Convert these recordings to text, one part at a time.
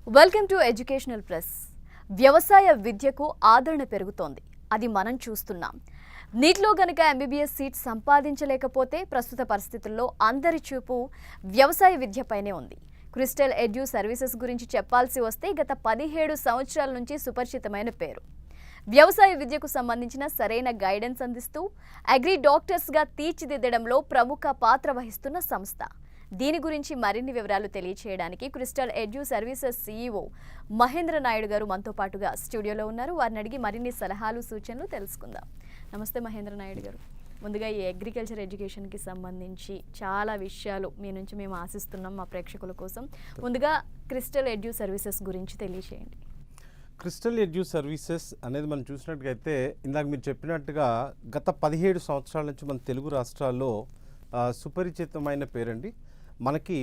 Welcome to educational press. వ్యవసాయ విద్యకు ఆదరణ పెరుగుతోంది. అది మనం చూస్తున్నాం. నీట్లో గనుక ఎంబీబీఎస్ సీట్ సంపాదించలేకపోతే ప్రస్తుత పరిస్థితుల్లో అందరి చూపు వ్యవసాయ విద్యపైనే ఉంది. క్రిస్టల్ ఎడ్యూ సర్వీసెస్ గురించి చెప్పాల్సి వస్తే గత 17 సంవత్సరాల నుంచి సుపరిచితమైన పేరు. వ్యవసాయ విద్యకు సంబంధించిన సరైన గైడెన్స్ అందిస్తూ అగ్రి డాక్టర్స్గా తీర్చిదిద్దడంలో ప్రముఖ పాత్ర వహిస్తున్న సంస్థ. దీని గురించి మరిన్ని వివరాలు తెలియజేయడానికి Crystal Edu Services CEO Mahendra Naidu గారు మనతో పాటుగా స్టూడియోలో ఉన్నారు. వారిని అడిగి మరిన్ని సలహాలు సూచనలు తెలుసుకుందాం. నమస్తే మహేంద్ర నాయుడు గారు. ముందుగా ఈ అగ్రికల్చర్ ఎడ్యుకేషన్కి సంబంధించి చాలా విషయాలు మీ నుంచి మేము ఆశిస్తున్నాం మా ప్రేక్షకుల కోసం. ముందుగా క్రిస్టల్ ఎడ్యూ సర్వీసెస్ గురించి తెలియజేయండి. క్రిస్టల్ ఎడ్యూ సర్వీసెస్ అనేది మనం చూసినట్టుగైతే ఇందాక మీరు చెప్పినట్టుగా గత 17 సంవత్సరాల నుంచి మన తెలుగు రాష్ట్రాల్లో సుపరిచితమైన పేరండి. మనకి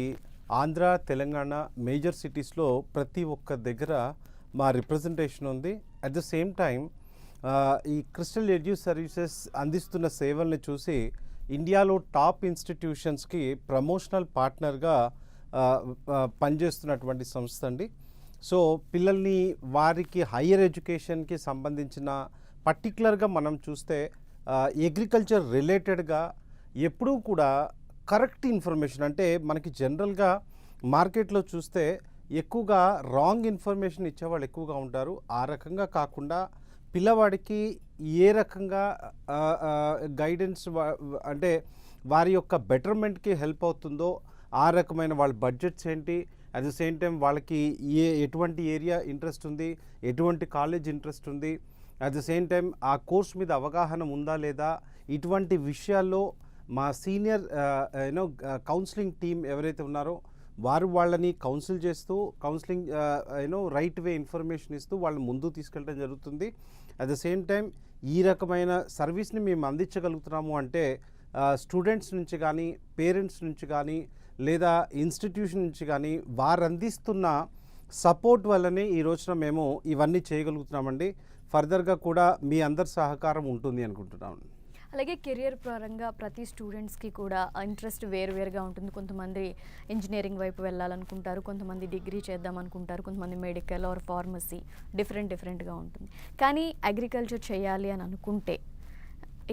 ఆంధ్ర, తెలంగాణ మేజర్ సిటీస్లో ప్రతి ఒక్క దగ్గర మా రిప్రజెంటేషన్ ఉంది. అట్ ద సేమ్ టైం ఈ క్రిస్టల్ ఎడ్యూ సర్వీసెస్ అందిస్తున్న సేవల్ని చూసి ఇండియాలో టాప్ ఇన్స్టిట్యూషన్స్కి ప్రమోషనల్ పార్ట్నర్గా పనిచేస్తున్నటువంటి సంస్థ అండి. సో పిల్లల్ని వారికి హయ్యర్ ఎడ్యుకేషన్కి సంబంధించిన పర్టికులర్గా మనం చూస్తే అగ్రికల్చర్ రిలేటెడ్గా ఎప్పుడూ కూడా కరెక్ట్ ఇన్ఫర్మేషన్, అంటే మనకి జనరల్గా మార్కెట్లో చూస్తే ఎక్కువగా రాంగ్ ఇన్ఫర్మేషన్ ఇచ్చేవాళ్ళు ఎక్కువగా ఉంటారు. ఆ రకంగా కాకుండా పిల్లవాడికి ఏ రకంగా గైడెన్స్ అంటే వారి యొక్క బెటర్మెంట్కి హెల్ప్ అవుతుందో ఆ రకమైన వాళ్ళ బడ్జెట్స్ ఏంటి, అట్ ద సేమ్ టైం వాళ్ళకి ఎటువంటి ఏరియా ఇంట్రెస్ట్ ఉంది, ఎటువంటి కాలేజ్ ఇంట్రెస్ట్ ఉంది, అట్ ద సేమ్ టైం ఆ కోర్స్ మీద అవగాహన ఉందా లేదా, ఇటువంటి విషయాల్లో మా సీనియర్ కౌన్సిలింగ్ టీమ్ ఎవరైతే ఉన్నారో వారు వాళ్ళని కౌన్సిల్ చేస్తూ కౌన్సిలింగ్ రైట్ వే ఇన్ఫర్మేషన్ ఇస్తూ వాళ్ళని ముందుకు తీసుకెళ్ళడం జరుగుతుంది. అట్ ద సేమ్ టైం ఈ రకమైన సర్వీస్ని మేము అందించగలుగుతున్నాము అంటే స్టూడెంట్స్ నుంచి కానీ, పేరెంట్స్ నుంచి కానీ, లేదా ఇన్స్టిట్యూషన్ నుంచి కానీ వారు అందిస్తున్న సపోర్ట్ వల్లనే ఈ రోజున మేము ఇవన్నీ చేయగలుగుతున్నామండి. ఫర్దర్గా కూడా మీ అందరి సహకారం ఉంటుంది అనుకుంటున్నాము. అలాగే కెరియర్ పరంగా ప్రతి స్టూడెంట్స్కి కూడా ఇంట్రెస్ట్ వేరువేరుగా ఉంటుంది. కొంతమంది ఇంజనీరింగ్ వైపు వెళ్ళాలనుకుంటారు, కొంతమంది డిగ్రీ చేద్దాం అనుకుంటారు, కొంతమంది మెడికల్ ఆర్ ఫార్మసీ డిఫరెంట్గా ఉంటుంది. కానీ అగ్రికల్చర్ చేయాలి అని అనుకుంటే,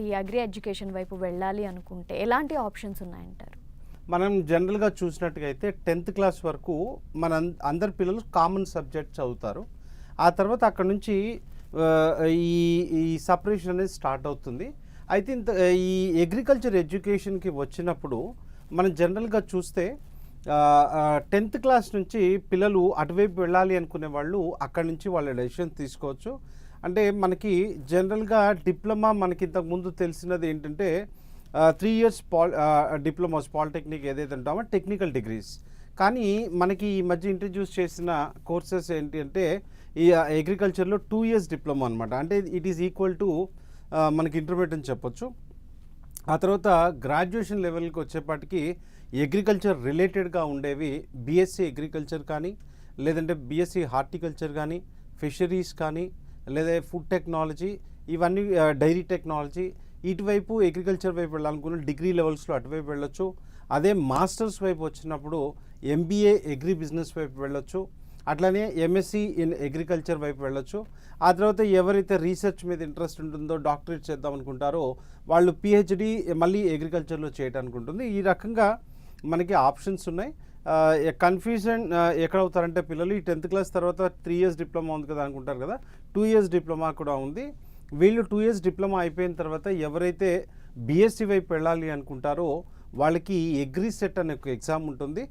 ఈ అగ్రి ఎడ్యుకేషన్ వైపు వెళ్ళాలి అనుకుంటే ఎలాంటి ఆప్షన్స్ ఉన్నాయంటారు? మనం జనరల్గా చూసినట్టుగా అయితే 10th క్లాస్ వరకు మన అందరి పిల్లలు కామన్ సబ్జెక్ట్ చదువుతారు. ఆ తర్వాత అక్కడ నుంచి ఈ సపరేషన్ అనేది స్టార్ట్ అవుతుంది. అయితే ఈ అగ్రికల్చర్ ఎడ్యుకేషన్కి వచ్చినప్పుడు మనం జనరల్గా చూస్తే 10th క్లాస్ నుంచి పిల్లలు అటువైపు వెళ్ళాలి అనుకునే వాళ్ళు అక్కడి నుంచి వాళ్ళ డెసిషన్ తీసుకోవచ్చు. అంటే మనకి జనరల్గా డిప్లొమా మనకి ఇంతకుముందు తెలిసినది ఏంటంటే 3 years డిప్లొమాస్, పాలిటెక్నిక్ ఏదైతే ఉంటామో టెక్నికల్ డిగ్రీస్. కానీ మనకి ఈ మధ్య ఇంట్రడ్యూస్ చేసిన కోర్సెస్ ఏంటి అంటే ఈ అగ్రికల్చర్లో 2 years డిప్లొమా అనమాట. అంటే ఇట్ ఈస్ ఈక్వల్ టు మనకి ఇంటర్మీడియట్ అని చెప్పొచ్చు. ఆ తర్వాత గ్రాడ్యుయేషన్ లెవెల్కి వచ్చేపాటికి అగ్రికల్చర్ రిలేటెడ్గా ఉండేవి బీఎస్సీ అగ్రికల్చర్ కానీ, లేదంటే బీఎస్సీ హార్టికల్చర్ కానీ, ఫిషరీస్ కానీ, లేదా ఫుడ్ టెక్నాలజీ, ఇవన్నీ డైరీ టెక్నాలజీ, ఇటువైపు అగ్రికల్చర్ వైపు వెళ్ళాలనుకున్న డిగ్రీ లెవెల్స్లో అటువైపు వెళ్ళొచ్చు. అదే మాస్టర్స్ వైపు వచ్చినప్పుడు ఎంబీఏ అగ్రి బిజినెస్ వైపు వెళ్ళొచ్చు. అట్లనే ఎంఎస్సీ ఇన్ అగ్రికల్చర్ వైపు వెళ్ళొచ్చు. ఆ తర్వాత ఎవరైతే రీసెర్చ్ మీద ఇంట్రెస్ట్ ఉంటుందో, డాక్టరేట్ చేద్దాం అనుకుంటారో వాళ్ళు పిహెచ్డి మళ్ళీ అగ్రికల్చర్లో చేయడానికి ఉంటుంది. ఈ రకంగా మనకి ఆప్షన్స్ ఉన్నాయి. కన్ఫ్యూజన్ ఎక్కడవుతారంటే పిల్లలు ఈ 10th క్లాస్ తర్వాత 3 years డిప్లొమా ఉంది కదా అనుకుంటారు కదా, 2 years డిప్లొమా కూడా ఉంది. వీళ్ళు 2 years డిప్లొమా అయిపోయిన తర్వాత ఎవరైతే బీఎస్సీ వైపు వెళ్ళాలి అనుకుంటారో వాళ్ళకి అగ్రి సెట్ అనే ఒక ఎగ్జామ్ ఉంటుంది.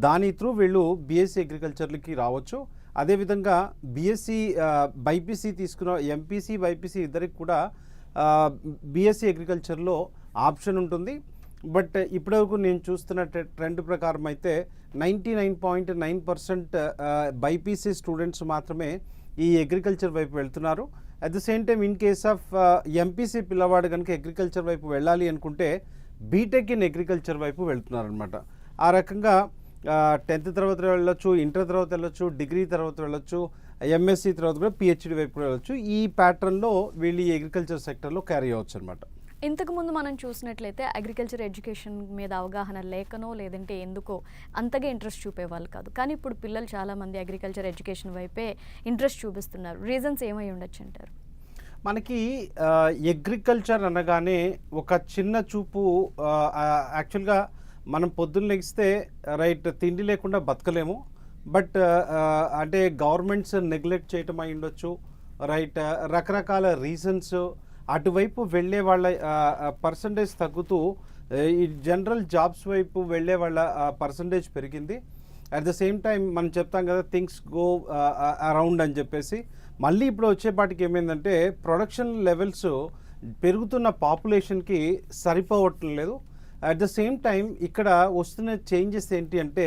దాని త్రూ వీళ్ళు బీఎస్సీ అగ్రికల్చర్లకి రావచ్చు. అదేవిధంగా బీఎస్సీ బైపీసీ తీసుకున్న ఎంపీసీ, బైపీసీ ఇద్దరికి కూడా బీఎస్సీ అగ్రికల్చర్లో ఆప్షన్ ఉంటుంది. బట్ ఇప్పటివరకు నేను చూస్తున్న ట్రెండ్ ప్రకారం అయితే 99.9% బైపీసీ స్టూడెంట్స్ మాత్రమే ఈ అగ్రికల్చర్ వైపు వెళ్తున్నారు. At the same time in case of MPC పిల్లవాడు కనుక అగ్రికల్చర్ వైపు వెళ్ళాలి అనుకుంటే బీటెక్ ఇన్ అగ్రికల్చర్ వైపు వెళ్తున్నారు అనమాట. ఆ రకంగా 10th తర్వాత వెళ్ళొచ్చు, ఇంటర్ తర్వాత వెళ్ళొచ్చు, డిగ్రీ తర్వాత వెళ్ళొచ్చు, ఎంఎస్సీ తర్వాత కూడా పిహెచ్డి వైపు వెళ్ళొచ్చు. ఈ ప్యాటర్న్లో వీళ్ళు ఈ అగ్రికల్చర్ సెక్టర్లో క్యారీ అవ్వచ్చు అనమాట. ఇంతకుముందు మనం చూసినట్లయితే అగ్రికల్చర్ ఎడ్యుకేషన్ మీద అవగాహన లేకనో లేదంటే ఎందుకో అంతగా ఇంట్రెస్ట్ చూపేవాళ్ళు కాదు. కానీ ఇప్పుడు పిల్లలు చాలామంది అగ్రికల్చర్ ఎడ్యుకేషన్ వైపే ఇంట్రెస్ట్ చూపిస్తున్నారు. రీజన్స్ ఏమై ఉండొచ్చు అంటారు? మనకి అగ్రికల్చర్ అనగానే ఒక చిన్న చూపు. యాక్చువల్గా మనం పొద్దున్న లెగిస్తే రైట్ తిండి లేకుండా బతకలేము. బట్ అంటే గవర్నమెంట్స్ నెగ్లెక్ట్ చేయటం అయి ఉండొచ్చు, రైట్ రకరకాల రీజన్స్. అటువైపు వెళ్ళే వాళ్ళ పర్సంటేజ్ తగ్గుతూ ఈ జనరల్ జాబ్స్ వైపు వెళ్ళే వాళ్ళ పర్సంటేజ్ పెరిగింది. అట్ ద సేమ్ టైం మనం చెప్తాం కదా థింగ్స్ గో అరౌండ్ అని చెప్పేసి. మళ్ళీ ఇప్పుడు వచ్చేపాటికి ఏమైందంటే ప్రొడక్షన్ లెవెల్స్ పెరుగుతున్న పాపులేషన్కి సరిపోవటం లేదు. అట్ ద సేమ్ టైం ఇక్కడ వస్తున్న చేంజెస్ ఏంటి అంటే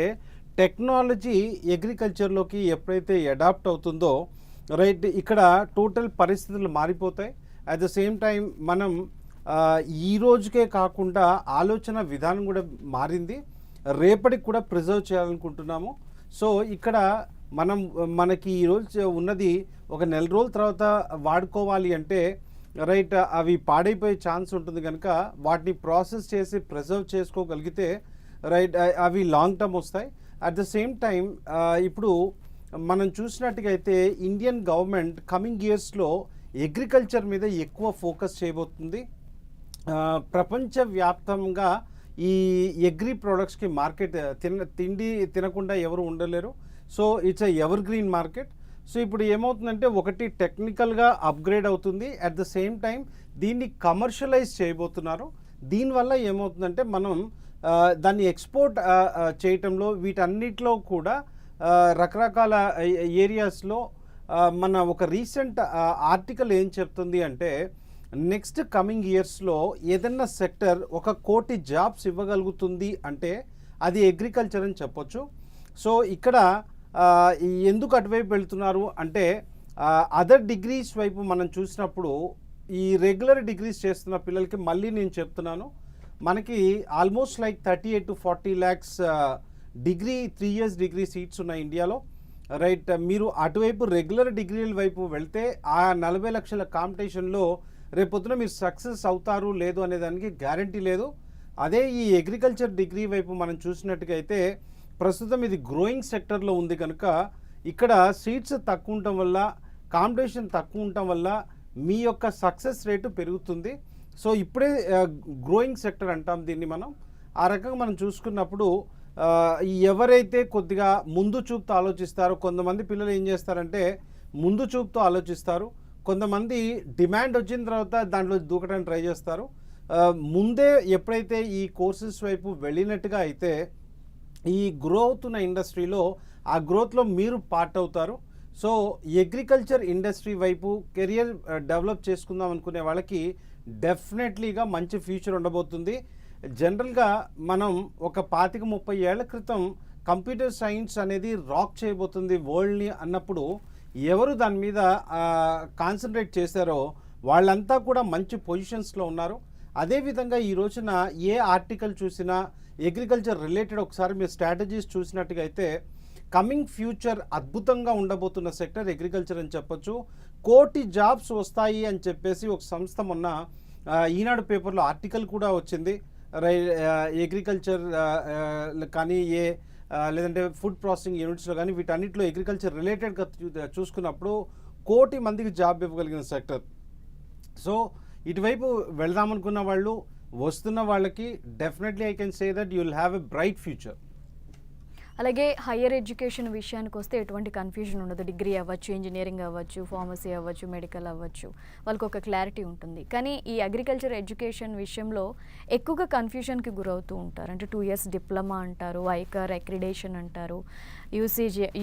టెక్నాలజీ అగ్రికల్చర్లోకి ఎప్పుడైతే అడాప్ట్ అవుతుందో రైట్ ఇక్కడ టోటల్ పరిస్థితులు మారిపోతాయి. అట్ ద సేమ్ టైం మనం ఈ రోజుకే కాకుండా ఆలోచన విధానం కూడా మారింది. రేపటికి కూడా ప్రిజర్వ్ చేయాలనుకుంటున్నాము. సో ఇక్కడ మనకి ఈరోజు ఉన్నది ఒక నెల రోజుల తర్వాత వాడుకోవాలి అంటే రైట్ అవి పాడైపోయే ఛాన్స్ ఉంటుంది కనుక వాటిని ప్రాసెస్ చేసి ప్రిజర్వ్ చేసుకోగలిగితే రైట్ అవి లాంగ్ టర్మ్ వస్తాయి. అట్ ద సేమ్ టైం ఇప్పుడు మనం చూసినట్టుగా అయితే ఇండియన్ గవర్నమెంట్ కమింగ్ ఇయర్స్లో అగ్రికల్చర్ మీద ఎక్కువ ఫోకస్ చేయబోతుంది. ప్రపంచవ్యాప్తంగా ఈ అగ్రి ప్రొడక్ట్స్కి మార్కెట్ తిండి తినకుండా ఎవరు ఉండలేరు. So it's ever green market. So ఇప్పుడు ఏమవుతుందంటే ఒకటి టెక్నికల్గా అప్గ్రేడ్ అవుతుంది, అట్ ద సేమ్ టైం దీన్ని కమర్షియలైజ్ చేయబోతున్నారు. దీనివల్ల ఏమవుతుందంటే మనం దాన్ని ఎక్స్పోర్ట్ చేయటంలో వీటన్నిటిలో కూడా రకరకాల ఏరియాస్లో మన ఒక రీసెంట్ ఆర్టికల్ ఏం చెప్తుంది అంటే నెక్స్ట్ కమింగ్ ఇయర్స్లో ఏదన్నా సెక్టర్ 1 కోటి జాబ్స్ ఇవ్వగలుగుతుంది అంటే అది అగ్రికల్చర్ అని చెప్పొచ్చు. సో ఇక్కడ ఎందుకు అటువైపు వెళ్తున్నారు అంటే అదర్ డిగ్రీస్ వైపు మనం చూసినప్పుడు ఈ రెగ్యులర్ డిగ్రీస్ చేస్తున్న పిల్లలకి మళ్ళీ నేను చెప్తున్నాను, మనకి almost like 38 to 40 lakhs degree 3 years degree seats ఉన్నాయి ఇండియాలో. రైట్ మీరు అటువైపు రెగ్యులర్ డిగ్రీల వైపు వెళ్తే ఆ 40 లక్షల కాంపిటీషన్లో రేపొద్దున మీరు సక్సెస్ అవుతారు లేదు అనే దానికి గ్యారంటీ లేదు. అదే ఈ అగ్రికల్చర్ డిగ్రీ వైపు మనం చూసినట్టుగా అయితే ప్రస్తుతం ఇది గ్రోయింగ్ సెక్టర్లో ఉంది కనుక ఇక్కడ సీట్స్ తక్కువ ఉండటం వల్ల కాంపిటీషన్ తక్కువ ఉండటం వల్ల మీ యొక్క సక్సెస్ రేటు పెరుగుతుంది. సో ఇప్పుడే గ్రోయింగ్ సెక్టర్ అంటాం దీన్ని మనం. ఆ రకంగా మనం చూసుకున్నప్పుడు ఎవరైతే కొద్దిగా ముందు చూపుతో ఆలోచిస్తారో, కొంతమంది పిల్లలు ఏం చేస్తారంటే ముందు చూపుతో ఆలోచిస్తారు, కొంతమంది డిమాండ్ వచ్చిన తర్వాత దాంట్లో దూకడానికి ట్రై చేస్తారు. ముందే ఎప్పుడైతే ఈ కోర్సెస్ వైపు వెళ్ళినట్టుగా అయితే ఈ గ్రో అవుతున్న ఇండస్ట్రీలో ఆ గ్రోత్లో మీరు పార్ట్ అవుతారు. సో అగ్రికల్చర్ ఇండస్ట్రీ వైపు కెరియర్ డెవలప్ చేసుకుందాం అనుకునే వాళ్ళకి డెఫినెట్లీగా మంచి ఫ్యూచర్ ఉండబోతుంది. జనరల్గా మనం ఒక 25-30 ఏళ్ల క్రితం కంప్యూటర్ సైన్స్ అనేది రాక్ చేయబోతుంది వరల్డ్ని అన్నప్పుడు ఎవరు దాని మీద కాన్సన్ట్రేట్ చేశారో వాళ్ళంతా కూడా మంచి పొజిషన్స్లో ఉన్నారు. అదేవిధంగా ఈ రోజున ఏ ఆర్టికల్ చూసినా అగ్రికల్చర్ రిలేటెడ్ ఒకసారి మీరు స్ట్రాటజీస్ చూసినట్టుగా అయితే కమింగ్ ఫ్యూచర్ అద్భుతంగా ఉండబోతున్న సెక్టర్ అగ్రికల్చర్ అని చెప్పొచ్చు. 1 కోటి జాబ్స్ వస్తాయి అని చెప్పేసి ఒక సంస్థ మొన్న ఈనాడు పేపర్లో ఆర్టికల్ కూడా వచ్చింది. అగ్రికల్చర్ కానీ లేదంటే ఫుడ్ ప్రాసెసింగ్ యూనిట్స్లో కానీ వీటన్నిటిలో అగ్రికల్చర్ రిలేటెడ్గా చూసుకున్నప్పుడు 1 కోటి మందికి జాబ్ ఇవ్వగలిగిన సెక్టర్. సో ఇటువైపు వెళ్దామనుకున్న వాళ్ళు వస్తున్న వాళ్ళకి definitely I can say that you will have a bright future. అలాగే హయ్యర్ ఎడ్యుకేషన్ విషయానికి వస్తే ఎటువంటి కన్ఫ్యూజన్ ఉండదు. డిగ్రీ అవ్వచ్చు, ఇంజనీరింగ్ అవ్వచ్చు, ఫార్మసీ అవ్వచ్చు, మెడికల్ అవ్వచ్చు, వాళ్ళకి ఒక క్లారిటీ ఉంటుంది. కానీ ఈ అగ్రికల్చర్ ఎడ్యుకేషన్ విషయంలో ఎక్కువగా కన్ఫ్యూజన్కి గురవుతూ ఉంటారు. అంటే 2 years డిప్లొమా అంటారు, ఐకార్ అక్రిడేషన్ అంటారు,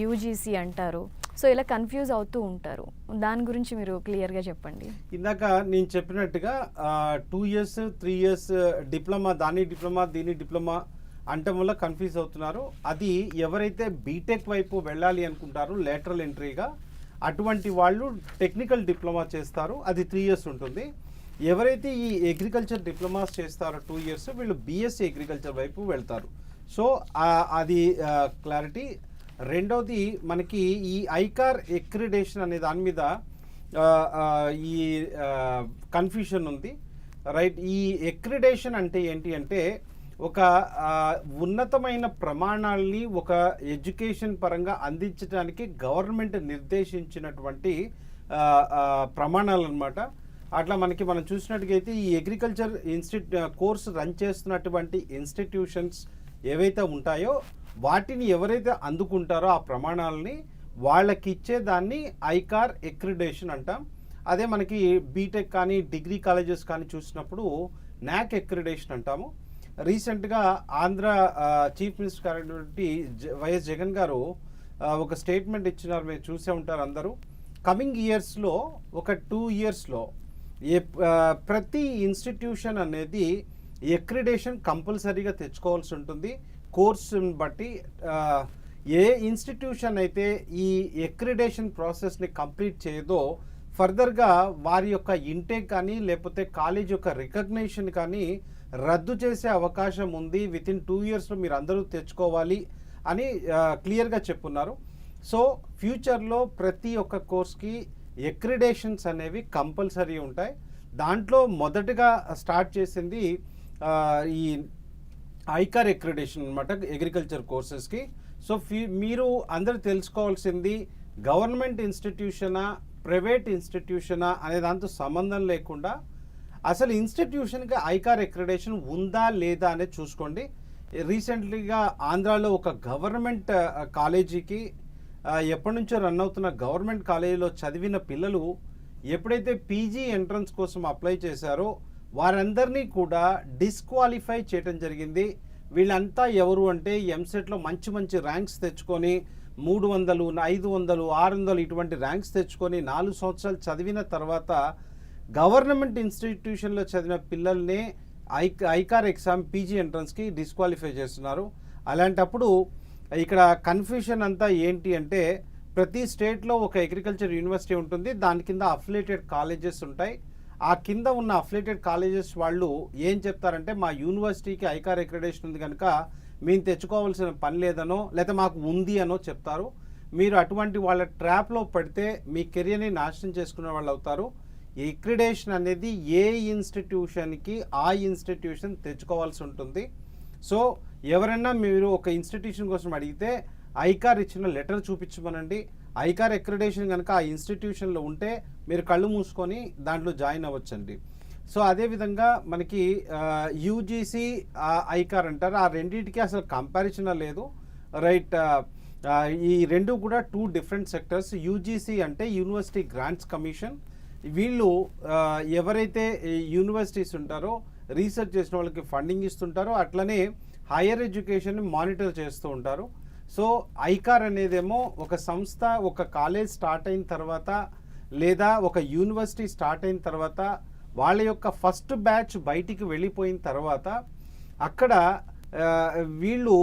యూజీసీ అంటారు. సో ఇలా కన్ఫ్యూజ్ అవుతూ ఉంటారు. దాని గురించి మీరు క్లియర్గా చెప్పండి. ఇందాక నేను చెప్పినట్టుగా 2 years 3 years డిప్లొమా, దీని డిప్లొమా అంటం వల్ల కన్ఫ్యూజ్ అవుతున్నారు. అది ఎవరైతే బీటెక్ వైపు వెళ్ళాలి అనుకుంటారో లేటరల్ ఎంట్రీగా అటువంటి వాళ్ళు టెక్నికల్ డిప్లొమా చేస్తారు, అది 3 years ఉంటుంది. ఎవరైతే ఈ అగ్రికల్చర్ డిప్లొమాస్ చేస్తారో 2 years వీళ్ళు బీఎస్సీ అగ్రికల్చర్ వైపు వెళ్తారు. సో అది క్లారిటీ. రెండవది మనకి ఈ ఐకార్ అక్రిడేషన్ అనే దాని మీద ఈ కన్ఫ్యూషన్ ఉంది. రైట్. ఈ ఎక్రిడేషన్ అంటే ఏంటి అంటే ఒక ఉన్నతమైన ప్రమాణాలని ఒక ఎడ్యుకేషన్ పరంగా అందించడానికి గవర్నమెంట్ నిర్దేశించినటువంటి ప్రమాణాలు అన్నమాట. అట్లా మనం చూసినట్టుగైతే ఈ అగ్రికల్చర్ కోర్సు రన్ చేస్తున్నటువంటి ఇన్స్టిట్యూషన్స్ ఏవైతే ఉంటాయో వాటిని ఎవరైతే అందుకుంటారో ఆ ప్రమాణాలని వాళ్ళకి ఇచ్చేదాన్ని ఐకార్ ఎక్రిడేషన్ అంటాం. అదే మనకి బీటెక్ కానీ డిగ్రీ కాలేజెస్ కానీ చూసినప్పుడు నాక్ ఎక్రిడేషన్ అంటాము. రీసెంట్గా ఆంధ్ర చీఫ్ మినిస్టర్ గారైనటువంటి వైఎస్ జగన్ గారు ఒక స్టేట్మెంట్ ఇచ్చినారు, మీరు చూసే ఉంటారు అందరూ. కమింగ్ ఇయర్స్లో ఒక 2 ఇయర్స్లో ప్రతి ఇన్స్టిట్యూషన్ అనేది ఎక్రిడేషన్ కంపల్సరీగా తెచ్చుకోవాల్సి ఉంటుంది. కోర్సుని బట్టి ఏ ఇన్స్టిట్యూషన్ అయితే ఈ ఎక్రిడేషన్ ప్రాసెస్ని కంప్లీట్ చేయదో ఫర్దర్గా వారి యొక్క ఇంటేక్ కానీ లేకపోతే కాలేజ్ యొక్క రికగ్నేషన్ కానీ రద్దు చేసే అవకాశం ఉంది. వితిన్ 2 ఇయర్స్లో మీరు అందరూ తెచ్చుకోవాలి అని క్లియర్గా చెప్పున్నారు. సో ఫ్యూచర్లో ప్రతి ఒక్క కోర్స్కి ఎక్రిడేషన్స్ అనేవి కంపల్సరీ ఉంటాయి. దాంట్లో మొదటగా స్టార్ట్ చేసింది ఈ ఐకార్ ఎక్రిడేషన్ అనమాట అగ్రికల్చర్ కోర్సెస్కి. సో మీరు అందరూ తెలుసుకోవాల్సింది గవర్నమెంట్ ఇన్స్టిట్యూషనా ప్రైవేట్ ఇన్స్టిట్యూషనా అనే దాంతో సంబంధం లేకుండా అసలు ఇన్స్టిట్యూషన్కి ఐకార్ ఎక్రిడేషన్ ఉందా లేదా అనేది చూసుకోండి. రీసెంట్లీగా ఆంధ్రాలో ఒక గవర్నమెంట్ కాలేజీకి ఎప్పటి నుంచో రన్ అవుతున్న గవర్నమెంట్ కాలేజీలో చదివిన పిల్లలు ఎప్పుడైతే పీజీ ఎంట్రన్స్ కోసం అప్లై చేశారో వారందరినీ కూడా డిస్క్వాలిఫై చేయడం జరిగింది. వీళ్ళంతా ఎవరు అంటే ఎంసెట్లో మంచి మంచి ర్యాంక్స్ తెచ్చుకొని 300, 500, 600 ఇటువంటి ర్యాంక్స్ తెచ్చుకొని 4 సంవత్సరాలు చదివిన తర్వాత గవర్నమెంట్ ఇన్స్టిట్యూషన్లో చదివిన పిల్లల్ని ఐకార్ ఎగ్జామ్ పీజీ ఎంట్రన్స్కి డిస్క్వాలిఫై చేస్తున్నారు. అలాంటప్పుడు ఇక్కడ కన్ఫ్యూషన్ అంతా ఏంటి అంటే ప్రతి స్టేట్లో ఒక అగ్రికల్చర్ యూనివర్సిటీ ఉంటుంది, దాని కింద అఫిలియేటెడ్ కాలేజెస్ ఉంటాయి. ఆ కింద ఉన్న అఫిలియేటెడ్ కాలేజెస్ వాళ్ళు ఏం చెప్తారంటే మా యూనివర్సిటీకి ఐకార్ అక్రిడిటేషన్ ఉంది కనుక మేము తెచ్చుకోవాల్సిన పని లేదనో లేదా మాకు ఉంది అనో చెప్తారు. మీరు అటువంటి వాళ్ళ ట్రాప్లో పడితే మీ కెరియర్ని నాశనం చేసుకునే వాళ్ళు అవుతారు. ఈ అక్రిడిటేషన్ అనేది ఏ ఇన్స్టిట్యూషన్కి ఆ ఇన్స్టిట్యూషన్ తెచ్చుకోవాల్సి ఉంటుంది. సో ఎవరైనా మీరు ఒక ఇన్స్టిట్యూషన్ కోసం అడిగితే ఐకార్ ఇచ్చిన లెటర్ చూపించమనండి. ఐకార్ అక్రిడిటేషన్ కనుక ఆ ఇన్స్టిట్యూషన్లో ఉంటే మీరు కళ్ళు మూసుకొని దాంట్లో జాయిన్ అవ్వచ్చండి. సో అదేవిధంగా మనకి యూజీసీ ఐకార్ అంటారు. ఆ రెండింటికి అసలు కంపారిజన్ లేదు, రైట్. ఈ రెండు కూడా 2 డిఫరెంట్ సెక్టర్స్. యూజీసీ అంటే యూనివర్సిటీ గ్రాంట్స్ కమిషన్. వీళ్ళు ఎవరైతే యూనివర్సిటీస్ ఉంటారో రీసెర్చ్ చేసిన వాళ్ళకి ఫండింగ్ ఇస్తుంటారో అట్లనే హైయర్ ఎడ్యుకేషన్ మానిటర్ చేస్తూ ఉంటారు. సో ఐకార్ అనేదేమో ఒక సంస్థ ఒక కాలేజ్ స్టార్ట్ అయిన తర్వాత లేదా ఒక యూనివర్సిటీ స్టార్ట్ అయిన తర్వాత వాళ్ళ యొక్క ఫస్ట్ బ్యాచ్ బయటికి వెళ్ళిపోయిన తర్వాత అక్కడ వీళ్ళు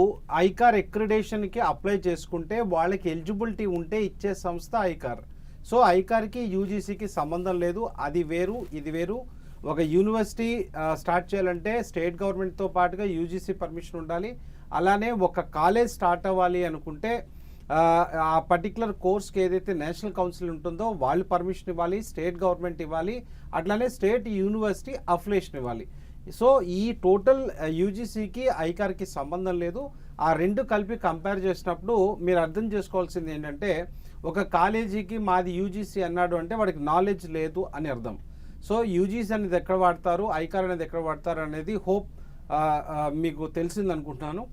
ఐకార్ అక్రిడిటేషన్కి అప్లై చేసుకుంటే వాళ్ళకి ఎలిజిబిలిటీ ఉంటే ఇచ్చే సంస్థ ఐకార్. సో ఐకార్కి యూజీసీకి సంబంధం లేదు, అది వేరు ఇది వేరు. ఒక యూనివర్సిటీ స్టార్ట్ చేయాలంటే స్టేట్ గవర్నమెంట్తో పాటుగా యూజీసీ పర్మిషన్ ఉండాలి. అలానే ఒక కాలేజ్ స్టార్ట్ అవ్వాలి అనుకుంటే ఆ పర్టికులర్ కోర్స్కి ఏదైతే నేషనల్ కౌన్సిల్ ఉంటుందో వాళ్ళు పర్మిషన్ ఇవ్వాలి, స్టేట్ గవర్నమెంట్ ఇవ్వాలి, అట్లానే స్టేట్ యూనివర్సిటీ అఫిలియేషన్ ఇవ్వాలి. సో ఈ టోటల్ యూజీసీకి ఐకార్కి సంబంధం లేదు. ఆ రెండు కలిపి కంపేర్ చేసినప్పుడు మీరు అర్థం చేసుకోవాల్సింది ఏంటంటే ఒక కాలేజీకి మాది యూజీసీ అన్నాడు అంటే వాడికి నాలెడ్జ్ లేదు అని అర్థం. సో యూజీసీ అనేది ఎక్కడ వాడతారు, ఐకార్ అనేది ఎక్కడ వాడతారు అనేది హోప్ మీకు తెలిసింది అనుకుంటున్నాను.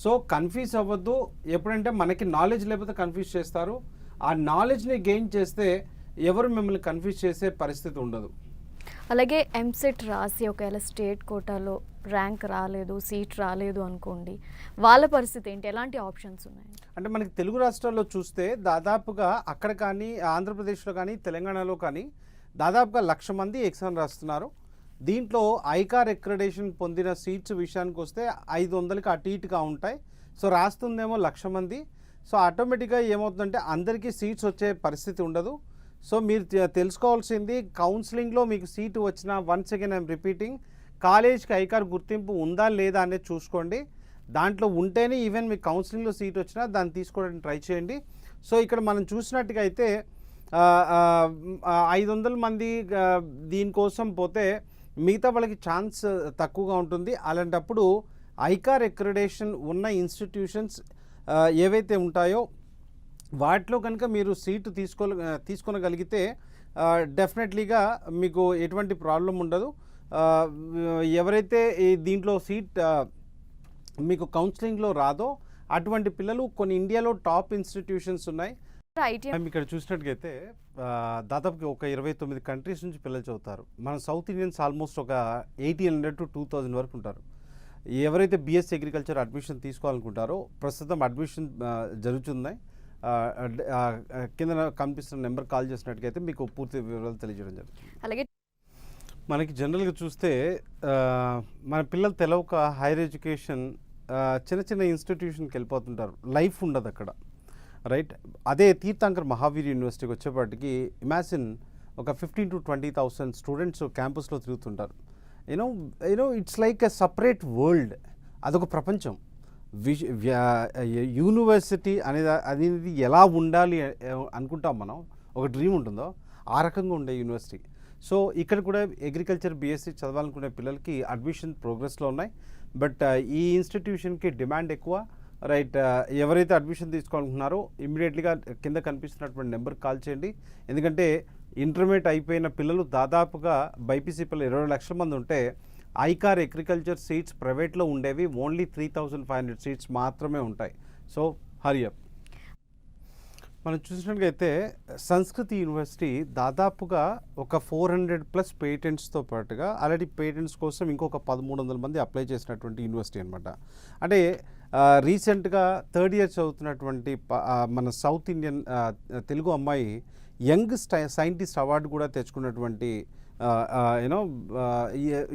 సో కన్ఫ్యూజ్ అవ్వద్దు. ఎప్పుడంటే మనకి నాలెడ్జ్ లేకపోతే కన్ఫ్యూజ్ చేస్తారు. ఆ నాలెడ్జ్ని గెయిన్ చేస్తే ఎవరు మిమ్మల్ని కన్ఫ్యూజ్ చేసే పరిస్థితి ఉండదు. అలాగే ఎంసెట్ రాసి ఒకవేళ స్టేట్ కోటాలో ర్యాంక్ రాలేదు, సీట్ రాలేదు అనుకోండి, వాళ్ళ పరిస్థితి ఏంటి? ఎలాంటి ఆప్షన్స్ ఉన్నాయి? అంటే మనకి తెలుగు రాష్ట్రాల్లో చూస్తే దాదాపుగా అక్కడ కానీ ఆంధ్రప్రదేశ్లో కానీ తెలంగాణలో కానీ దాదాపుగా 1,00,000 మంది ఎగ్జామ్ రాస్తున్నారు. దీంట్లో ఐకార్ అక్రిడిటేషన్ పొందిన సీట్స్ విషయానికి వస్తే 500కి అటు ఇటుగా ఉంటాయి. సో రాస్తుందేమో 1,00,000 మంది. సో ఆటోమేటిక్గా ఏమవుతుందంటే అందరికీ సీట్స్ వచ్చే పరిస్థితి ఉండదు. సో మీరు తెలుసుకోవాల్సింది కౌన్సిలింగ్లో మీకు సీటు వచ్చినా వన్స్ అగైన్ ఐఎమ్ రిపీటింగ్ కాలేజ్కి ఐకార్ గుర్తింపు ఉందా లేదా అనేది చూసుకోండి. దాంట్లో ఉంటేనే ఈవెన్ మీకు కౌన్సిలింగ్లో సీట్ వచ్చినా దాన్ని తీసుకోవడానికి ట్రై చేయండి. సో ఇక్కడ మనం చూసినట్టుగా అయితే 500 మంది దీనికోసం పోతే మిగతా వాళ్ళకి ఛాన్స్ తక్కువగా ఉంటుంది. అలాంటప్పుడు ఐకార్ అక్రిడేషన్ ఉన్న ఇన్స్టిట్యూషన్స్ ఏవైతే ఉంటాయో వాటిలో కనుక మీరు సీటు తీసుకొనగలిగితే డెఫినెట్లీగా మీకు ఎటువంటి ప్రాబ్లం ఉండదు. ఎవరైతే ఈ దీంట్లో సీట్ మీకు కౌన్సిలింగ్లో రాదో అటువంటి పిల్లలు కొన్ని ఇండియాలో టాప్ ఇన్స్టిట్యూషన్స్ ఉన్నాయి. ఐటీఐ మనం ఇక్కడ చూసినట్టుగైతే దాదాపుగా ఒక 29 కంట్రీస్ నుంచి పిల్లలు చదువుతారు. మన సౌత్ ఇండియన్స్ ఆల్మోస్ట్ ఒక 1800 to 2000 వరకు ఉంటారు. ఎవరైతే బీఎస్సీ అగ్రికల్చర్ అడ్మిషన్ తీసుకోవాలనుకుంటారో ప్రస్తుతం అడ్మిషన్ జరుగుతున్నాయి. కింద కనిపిస్తున్న నెంబర్ కాల్ చేసినట్టుగైతే మీకు పూర్తి వివరాలు తెలియజేయడం జరుగుతుంది. అలాగే మనకి జనరల్గా చూస్తే మన పిల్లలు తెలవక హైయర్ ఎడ్యుకేషన్ చిన్న చిన్న ఇన్స్టిట్యూషన్కి వెళ్ళిపోతుంటారు. లైఫ్ ఉండదు అక్కడ, రైట్? అదే తీర్థంకర్ మహావీర్ యూనివర్సిటీకి వచ్చేపాటికి ఇమాజిన్ ఒక 15,000 to 20,000 స్టూడెంట్స్ క్యాంపస్లో తిరుగుతుంటారు. You know it's like a separate world. అదొక ప్రపంచం. యూనివర్సిటీ అనేది ఎలా ఉండాలి అనుకుంటాం మనం, ఒక డ్రీమ్ ఉంటుందో ఆ రకంగా ఉండే యూనివర్సిటీ. సో ఇక్కడ కూడా అగ్రికల్చర్ బీఎస్సీ చదవాలనుకునే పిల్లలకి అడ్మిషన్ ప్రోగ్రెస్లో ఉన్నాయి. బట్ ఈ ఇన్స్టిట్యూషన్కి డిమాండ్ ఎక్కువ, రైట్? ఎవరైతే అడ్మిషన్ తీసుకోవాలనుకున్నారో ఇమ్మీడియట్లీగా కింద కనిపిస్తున్నటువంటి నెంబర్కి కాల్ చేయండి. ఎందుకంటే ఇంటర్మీడియట్ అయిపోయిన పిల్లలు దాదాపుగా బైపీసీ పిల్లలు 20 లక్షల మంది ఉంటే ఐకార్ అగ్రికల్చర్ సీట్స్ ప్రైవేట్లో ఉండేవి ఓన్లీ 3,500 సీట్స్ మాత్రమే ఉంటాయి. So hurry up. మనం చూసినట్లయితే సంస్కృతి యూనివర్సిటీ దాదాపుగా ఒక 400+ పేటెంట్స్తో పాటుగా ఆల్రెడీ పేటెంట్స్ కోసం ఇంకొక 1,300 మంది అప్లై చేసినటువంటి యూనివర్సిటీ అనమాట. అంటే రీసెంట్గా 3rd year చదువుతున్నటువంటి మన సౌత్ ఇండియన్ తెలుగు అమ్మాయి యంగ్ సైంటిస్ట్ అవార్డు కూడా తెచ్చుకున్నటువంటి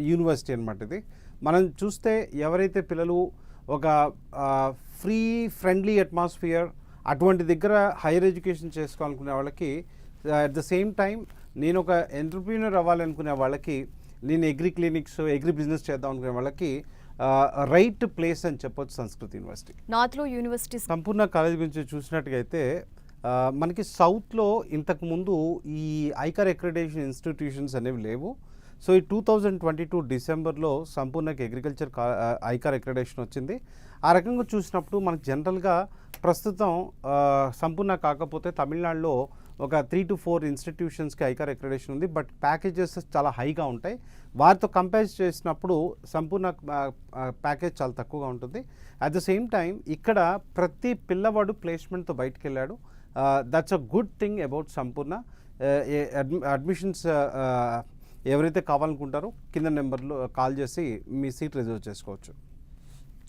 యూనివర్సిటీ అనమాట ఇది. మనం చూస్తే ఎవరైతే పిల్లలు ఒక ఫ్రీ ఫ్రెండ్లీ అట్మాస్ఫియర్ అటువంటి దగ్గర హైయర్ ఎడ్యుకేషన్ చేసుకోవాలనుకునే వాళ్ళకి, అట్ ద సేమ్ టైం నేను ఒక ఎంటర్ప్రీనర్ అవ్వాలనుకునే వాళ్ళకి, నేను అగ్రి క్లినిక్స్ అగ్రి బిజినెస్ చేద్దాం అనుకునే వాళ్ళకి రైట్ ప్లేస్ అని చెప్పొచ్చు సంస్కృతి యూనివర్సిటీ. నార్త్లో యూనివర్సిటీ సంపూర్ణ కాలేజ్ గురించి చూసినట్టుగైతే మనకి సౌత్లో ఇంతకుముందు ఈ ఐకార్ అక్రిడేషన్ ఇన్స్టిట్యూషన్స్ అనేవి లేవు. సో ఈ 2022 డిసెంబర్లో సంపూర్ణకి అగ్రికల్చర్ ఐకార్ అక్రిడేషన్ వచ్చింది. ఆ రకంగా చూసినప్పుడు మనకు జనరల్గా ప్రస్తుతం సంపూర్ణ కాకపోతే తమిళనాడులో ఒక 3 to 4 ఇన్స్టిట్యూషన్స్కి ఐకార్ అక్రిడేషన్ ఉంది. బట్ ప్యాకేజెస్ చాలా హైగా ఉంటాయి. వారితో కంపేర్ చేసినప్పుడు సంపూర్ణ ప్యాకేజ్ చాలా తక్కువగా ఉంటుంది. అట్ ద సేమ్ టైం ఇక్కడ ప్రతి పిల్లవాడు ప్లేస్మెంట్తో బయటకు వెళ్ళాడు. That's a good thing about Sampoorna. Admissions ఎవరైతే కావాలనుకుంటారో కింద నెంబర్లో కాల్ చేసి మీ సీట్ రిజర్వ్ చేసుకోవచ్చు.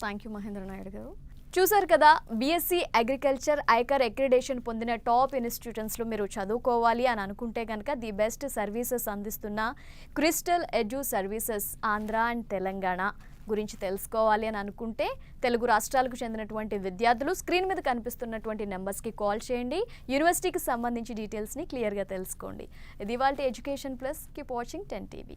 థ్యాంక్ యూ మహేంద్ర నాయుడు గారు. చూసారు కదా, బీఎస్సీ అగ్రికల్చర్ ఐకార్ అక్రిడేషన్ పొందిన టాప్ ఇన్స్టిట్యూషన్స్లో మీరు చదువుకోవాలి అని అనుకుంటే కనుక ది బెస్ట్ సర్వీసెస్ అందిస్తున్న crystal edu services Andhra and Telangana గురించి తెలుసుకోవాలి అని అనుకుంటే తెలుగు రాష్ట్రాలకు చెందినటువంటి విద్యార్థులు స్క్రీన్ మీద కనిపిస్తున్నటువంటి నెంబర్స్కి కాల్ చేయండి. యూనివర్సిటీకి సంబంధించి డీటెయిల్స్ని క్లియర్గా తెలుసుకోండి. ఇది ఇవాల్టి education plus. Keep watching 10 TV.